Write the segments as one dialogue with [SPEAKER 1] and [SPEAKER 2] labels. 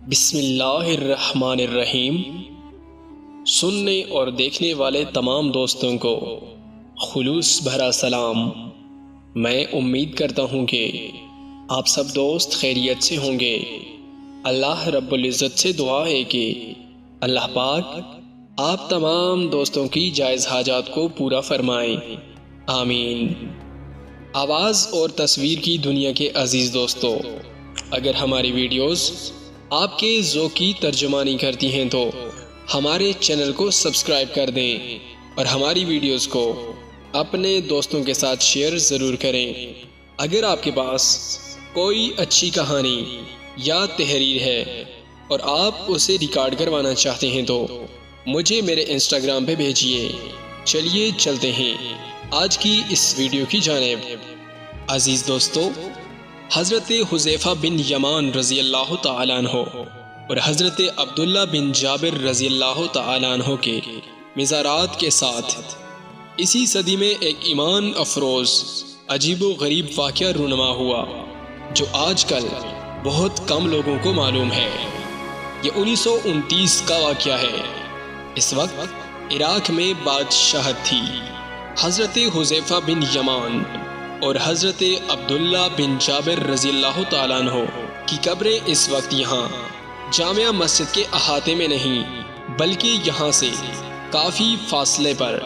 [SPEAKER 1] بسم اللہ الرحمن الرحیم۔ سننے اور دیکھنے والے تمام دوستوں کو خلوص بھرا سلام۔ میں امید کرتا ہوں کہ آپ سب دوست خیریت سے ہوں گے۔ اللہ رب العزت سے دعا ہے کہ اللہ پاک آپ تمام دوستوں کی جائز حاجات کو پورا فرمائیں، آمین۔ آواز اور تصویر کی دنیا کے عزیز دوستو، اگر ہماری ویڈیوز آپ کے ذوق کی ترجمانی کرتی ہیں تو ہمارے چینل کو سبسکرائب کر دیں اور ہماری ویڈیوز کو اپنے دوستوں کے ساتھ شیئر ضرور کریں۔ اگر آپ کے پاس کوئی اچھی کہانی یا تحریر ہے اور آپ اسے ریکارڈ کروانا چاہتے ہیں تو مجھے میرے انسٹاگرام پہ بھیجیے۔ چلیے چلتے ہیں آج کی اس ویڈیو کی جانب۔ عزیز دوستو، حضرت حذیفہ بن یمان رضی اللہ تعالیٰ عنہ اور حضرت عبداللہ بن جابر رضی اللہ تعالیٰ عنہ کے مزارات کے ساتھ اسی صدی میں ایک ایمان افروز عجیب و غریب واقعہ رونما ہوا جو آج کل بہت کم لوگوں کو معلوم ہے۔ یہ 1929 کا واقعہ ہے۔ اس وقت عراق میں بادشاہت تھی۔ حضرت حذیفہ بن یمان اور حضرت عبداللہ بن جابر رضی اللہ تعالیٰ عنہ کی قبریں اس وقت یہاں جامع مسجد کے احاطے میں نہیں بلکہ یہاں سے کافی فاصلے پر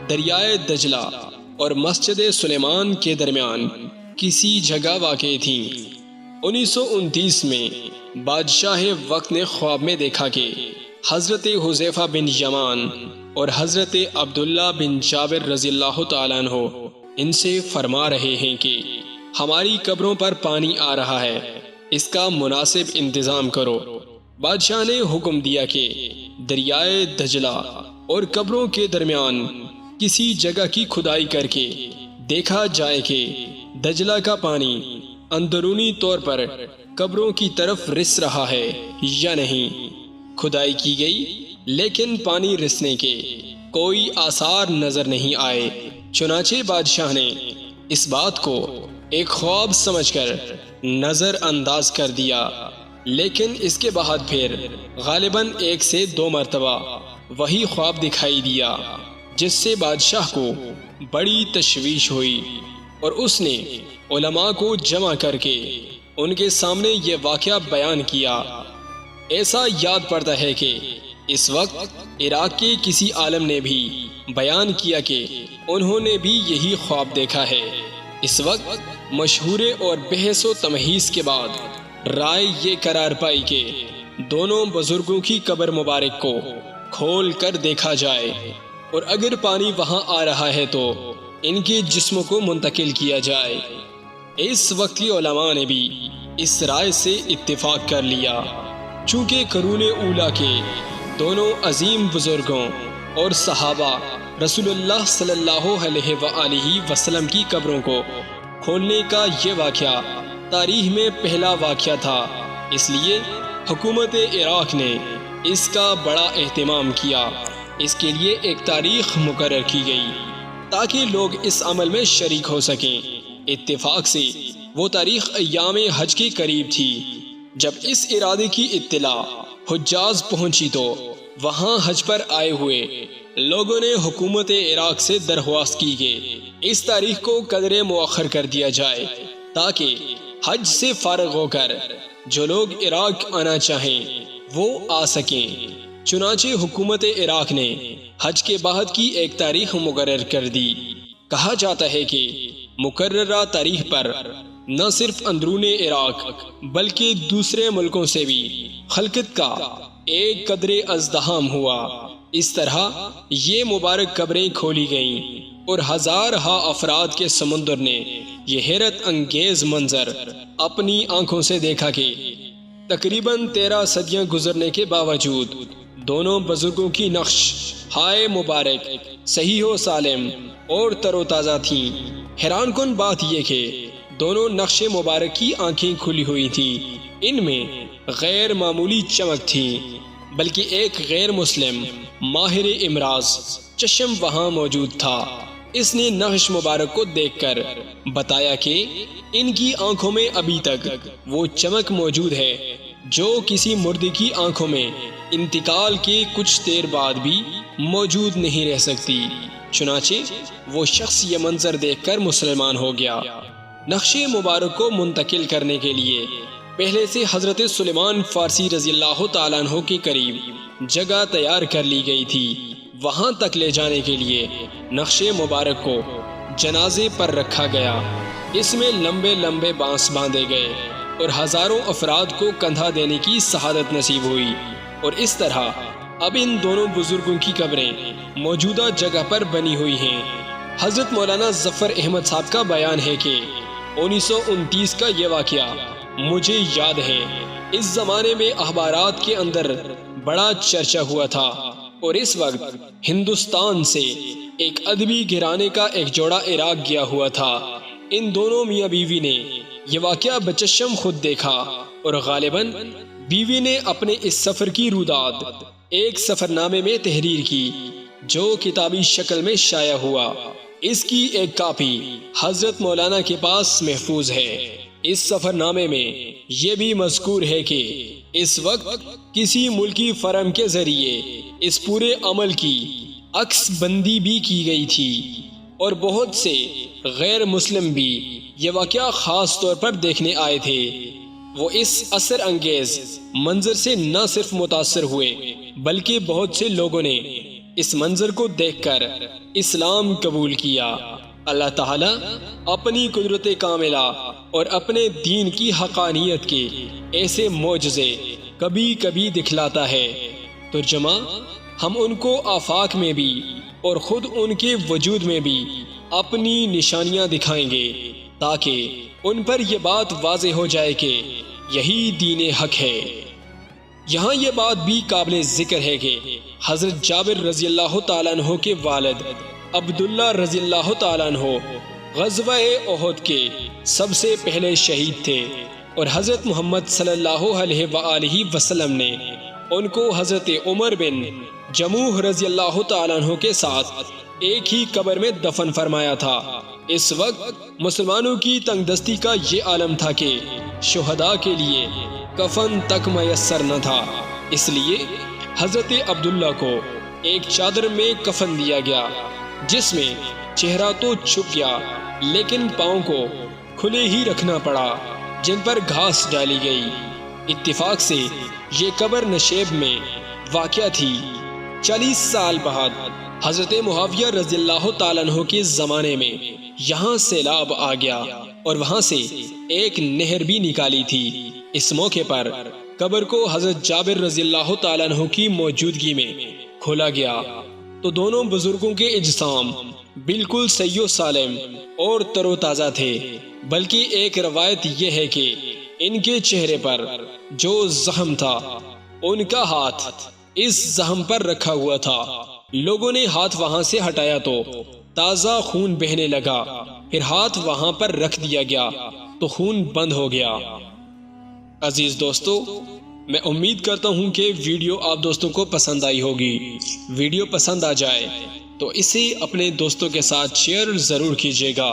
[SPEAKER 1] دریائے دجلہ اور مسجد سلیمان کے درمیان کسی جگہ واقع تھیں۔ 1929 میں بادشاہ وقت نے خواب میں دیکھا کہ حضرت حذیفہ بن یمان اور حضرت عبداللہ بن جابر رضی اللہ تعالیٰ عنہ ان سے فرما رہے ہیں کہ ہماری قبروں پر پانی آ رہا ہے، اس کا مناسب انتظام کرو۔ بادشاہ نے حکم دیا کہ دریائے دجلہ اور قبروں کے درمیان کسی جگہ کی کھدائی کر کے دیکھا جائے کہ دجلہ کا پانی اندرونی طور پر قبروں کی طرف رس رہا ہے یا نہیں۔ کھدائی کی گئی لیکن پانی رسنے کے کوئی آثار نظر نہیں آئے۔ چنانچہ بادشاہ نے اس بات کو ایک خواب سمجھ کر نظر انداز کر دیا، لیکن اس کے بعد پھر غالباً 1 سے 2 مرتبہ وہی خواب دکھائی دیا، جس سے بادشاہ کو بڑی تشویش ہوئی اور اس نے علماء کو جمع کر کے ان کے سامنے یہ واقعہ بیان کیا۔ ایسا یاد پڑتا ہے کہ اس وقت عراق کے کسی عالم نے بھی بیان کیا کہ انہوں نے بھی یہی خواب دیکھا ہے۔ اس وقت مشہور اور بحث و تمہیز کے بعد رائے یہ قرار پائی کہ دونوں بزرگوں کی قبر مبارک کو کھول کر دیکھا جائے اور اگر پانی وہاں آ رہا ہے تو ان کے جسموں کو منتقل کیا جائے۔ اس وقت کی علماء نے بھی اس رائے سے اتفاق کر لیا، چونکہ قرون اولیٰ کے دونوں عظیم بزرگوں اور صحابہ رسول اللہ صلی اللہ علیہ وآلہ وسلم کی قبروں کو کھولنے کا یہ واقعہ تاریخ میں پہلا واقعہ تھا، اس لیے حکومت عراق نے اس کا بڑا اہتمام کیا۔ اس کے لیے ایک تاریخ مقرر کی گئی تاکہ لوگ اس عمل میں شریک ہو سکیں۔ اتفاق سے وہ تاریخ ایام حج کے قریب تھی۔ جب اس ارادے کی اطلاع حجاز پہنچی تو وہاں حج پر آئے ہوئے لوگوں نے حکومت عراق سے درخواست کی کہ اس تاریخ کو قدرے مؤخر کر دیا جائے تاکہ حج سے فارغ ہو کر جو لوگ عراق آنا چاہیں وہ آ سکیں۔ چنانچہ حکومت عراق نے حج کے بعد کی ایک تاریخ مقرر کر دی۔ کہا جاتا ہے کہ مقررہ تاریخ پر نہ صرف اندرون عراق بلکہ دوسرے ملکوں سے بھی خلقت کا ایک قدر ازدحام ہوا۔ اس طرح یہ مبارک قبریں کھولی گئیں اور ہزارہا افراد کے سمندر نے یہ حیرت انگیز منظر اپنی آنکھوں سے دیکھا کہ تقریباً 13 صدیاں گزرنے کے باوجود دونوں بزرگوں کی نقش ہائے مبارک صحیح و سالم اور تر و تازہ تھیں۔ حیران کن بات یہ کہ دونوں نقش مبارک کی آنکھیں کھلی ہوئی تھیں۔ ان میں غیر معمولی چمک تھی، بلکہ ایک غیر مسلم ماہر امراض چشم وہاں موجود تھا۔ اس نے نقش مبارک کو دیکھ کر بتایا کہ ان کی آنکھوں میں ابھی تک وہ چمک موجود ہے جو کسی مردے کی آنکھوں میں انتقال کے کچھ دیر بعد بھی موجود نہیں رہ سکتی۔ چنانچہ وہ شخص یہ منظر دیکھ کر مسلمان ہو گیا۔ نقش مبارک کو منتقل کرنے کے لیے پہلے سے حضرت سلیمان فارسی رضی اللہ تعالیٰ عنہ کے قریب جگہ تیار کر لی گئی تھی۔ وہاں تک لے جانے کے لیے نقش مبارک کو جنازے پر رکھا گیا۔ اس میں لمبے لمبے بانس باندھے گئے اور ہزاروں افراد کو کندھا دینے کی سعادت نصیب ہوئی، اور اس طرح اب ان دونوں بزرگوں کی قبریں موجودہ جگہ پر بنی ہوئی ہیں۔ حضرت مولانا ظفر احمد صاحب کا بیان ہے کہ 1929 کا یہ واقعہ مجھے یاد ہے۔ اس زمانے میں اخبارات کے اندر بڑا چرچا ہوا تھا، اور اس وقت ہندوستان سے ایک ادبی گھرانے کا ایک جوڑا عراق گیا ہوا تھا۔ ان دونوں میاں بیوی نے یہ واقعہ بچشم خود دیکھا، اور غالباً بیوی نے اپنے اس سفر کی روداد ایک سفر نامے میں تحریر کی، جو کتابی شکل میں شائع ہوا۔ اس کی ایک کاپی حضرت مولانا کے پاس محفوظ ہے۔ اس سفر نامے میں یہ بھی مذکور ہے کہ اس وقت کسی ملکی فرم کے ذریعے اس پورے عمل کی عکس بندی بھی کی گئی تھی، اور بہت سے غیر مسلم بھی یہ واقعہ خاص طور پر دیکھنے آئے تھے۔ وہ اس اثر انگیز منظر سے نہ صرف متاثر ہوئے، بلکہ بہت سے لوگوں نے اس منظر کو دیکھ کر اسلام قبول کیا۔ اللہ تعالیٰ اپنی قدرت کاملہ اور اپنے دین کی حقانیت کے ایسے معجزے کبھی کبھی دکھلاتا ہے۔ ترجمہ: ہم ان کو آفاق میں بھی اور خود ان کے وجود میں بھی اپنی نشانیاں دکھائیں گے، تاکہ ان پر یہ بات واضح ہو جائے کہ یہی دین حق ہے۔ یہاں یہ بات بھی قابل ذکر ہے کہ حضرت جابر رضی اللہ تعالیٰ عنہ کے والد عبداللہ رضی اللہ تعالیٰ عنہ غزوہ احد کے سب سے پہلے شہید تھے، اور حضرت محمد صلی اللہ علیہ وآلہ وسلم نے ان کو حضرت عمر بن جموح رضی اللہ تعالیٰ عنہ کے ساتھ ایک ہی قبر میں دفن فرمایا تھا۔ اس وقت مسلمانوں کی تنگ دستی کا یہ عالم تھا کہ شہداء کے لیے کفن تک میسر نہ تھا، اس لیے حضرت عبداللہ کو ایک چادر میں کفن دیا گیا، جس میں چہرہ تو چھپ گیا لیکن پاؤں کو کھلے ہی رکھنا پڑا، جن پر گھاس ڈالی گئی۔ اتفاق سے یہ قبر نشیب میں واقع تھی۔ 40 سال بعد حضرت معاویہ رضی اللہ تعالیٰ عنہ کے زمانے میں یہاں سیلاب آ گیا، اور وہاں سے ایک نہر بھی نکالی تھی۔ اس موقع پر قبر کو حضرت جابر رضی اللہ تعالیٰ عنہ کی موجودگی میں کھولا گیا، تو دونوں بزرگوں کے اجسام بالکل صحیح و سالم اور تر و تازہ تھے، بلکہ ایک روایت یہ ہے کہ ان کے چہرے پر جو زخم تھا، ان کا ہاتھ اس زخم پر رکھا ہوا تھا۔ لوگوں نے ہاتھ وہاں سے ہٹایا تو تازہ خون بہنے لگا، پھر ہاتھ وہاں پر رکھ دیا گیا تو خون بند ہو گیا۔ عزیز دوستو، میں امید کرتا ہوں کہ ویڈیو آپ دوستوں کو پسند آئی ہوگی۔ ویڈیو پسند آ جائے تو اسے اپنے دوستوں کے ساتھ شیئر ضرور کیجیے گا،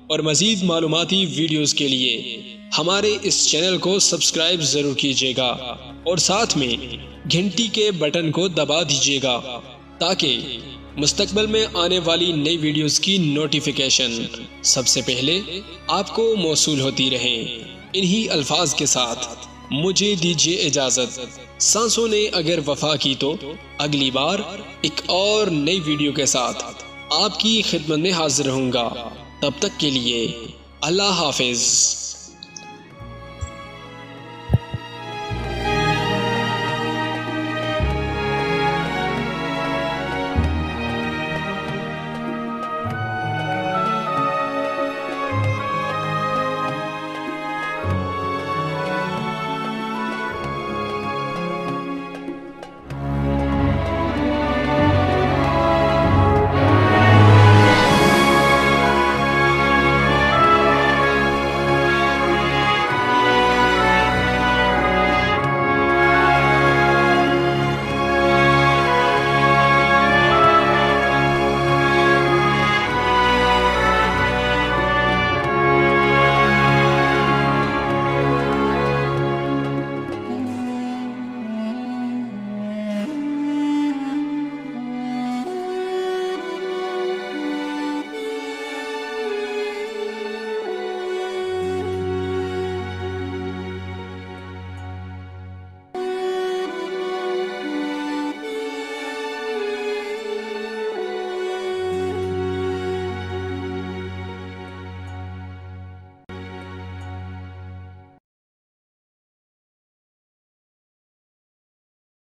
[SPEAKER 1] اور مزید معلوماتی ویڈیوز کے لیے ہمارے اس چینل کو سبسکرائب ضرور کیجیے گا، اور ساتھ میں گھنٹی کے بٹن کو دبا دیجیے گا، تاکہ مستقبل میں آنے والی نئی ویڈیوز کی نوٹیفیکیشن سب سے پہلے آپ کو موصول ہوتی رہے۔ انہی الفاظ کے ساتھ مجھے دیجیے اجازت۔ سانسوں نے اگر وفا کی تو اگلی بار ایک اور نئی ویڈیو کے ساتھ آپ کی خدمت میں حاضر رہوں گا۔ تب تک کے لیے اللہ حافظ۔